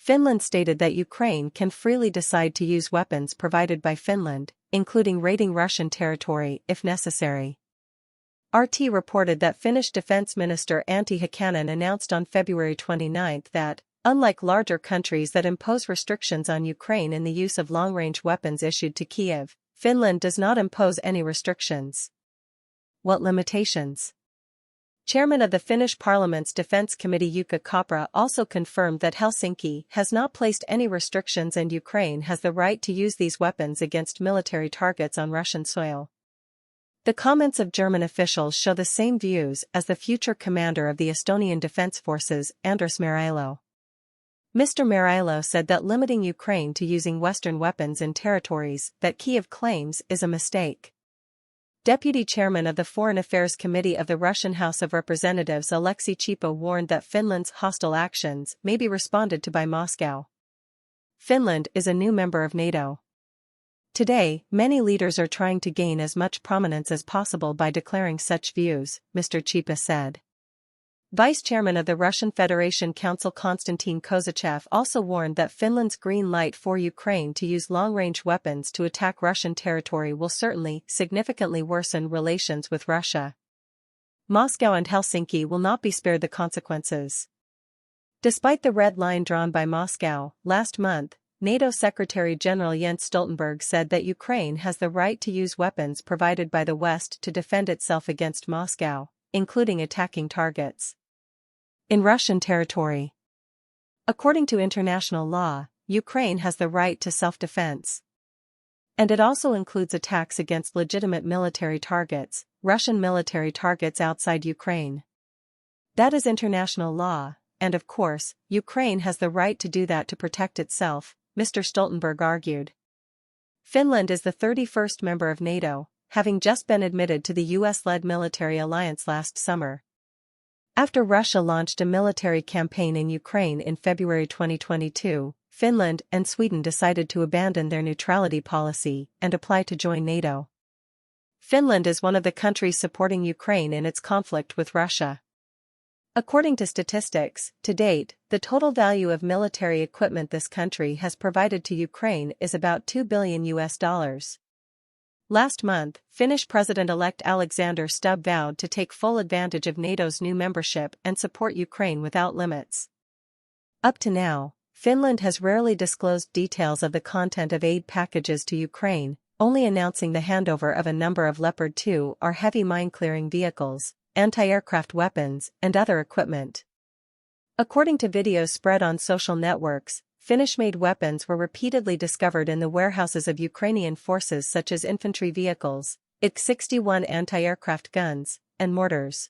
Finland stated that Ukraine can freely decide to use weapons provided by Finland, including raiding Russian territory if necessary. RT reported that Finnish Defense Minister Antti Häkkänen announced on February 29 that, unlike larger countries that impose restrictions on Ukraine in the use of long-range weapons issued to Kyiv, Finland does not impose any restrictions. What limitations? Chairman of the Finnish Parliament's Defense Committee Jukka Kopra also confirmed that Helsinki has not placed any restrictions and Ukraine has the right to use these weapons against military targets on Russian soil. The comments of German officials show the same views as the future commander of the Estonian Defense Forces, Andrus Meriilo. Mr. Meriilo said that limiting Ukraine to using Western weapons in territories that Kyiv claims is a mistake. Deputy Chairman of the Foreign Affairs Committee of the Russian House of Representatives Alexei Chipa warned that Finland's hostile actions may be responded to by Moscow. Finland is a new member of NATO. Today, many leaders are trying to gain as much prominence as possible by declaring such views, Mr. Chipa said. Vice Chairman of the Russian Federation Council Konstantin Kozachev also warned that Finland's green light for Ukraine to use long-range weapons to attack Russian territory will certainly significantly worsen relations with Russia. Moscow and Helsinki will not be spared the consequences. Despite the red line drawn by Moscow, last month, NATO Secretary-General Jens Stoltenberg said that Ukraine has the right to use weapons provided by the West to defend itself against Moscow, including attacking targets in Russian territory. According to international law, Ukraine has the right to self-defense. And it also includes attacks against legitimate military targets, Russian military targets outside Ukraine. That is international law, and of course, Ukraine has the right to do that to protect itself, Mr. Stoltenberg argued. Finland is the 31st member of NATO, having just been admitted to the US-led military alliance last summer. After Russia launched a military campaign in Ukraine in February 2022, Finland and Sweden decided to abandon their neutrality policy and apply to join NATO. Finland is one of the countries supporting Ukraine in its conflict with Russia. According to statistics, to date, the total value of military equipment this country has provided to Ukraine is about $2 billion. Last month, Finnish President-elect Alexander Stubb vowed to take full advantage of NATO's new membership and support Ukraine without limits. Up to now, Finland has rarely disclosed details of the content of aid packages to Ukraine, only announcing the handover of a number of Leopard 2 or heavy mine-clearing vehicles, anti-aircraft weapons, and other equipment. According to videos spread on social networks, Finnish-made weapons were repeatedly discovered in the warehouses of Ukrainian forces such as infantry vehicles, Ik-61 anti-aircraft guns, and mortars.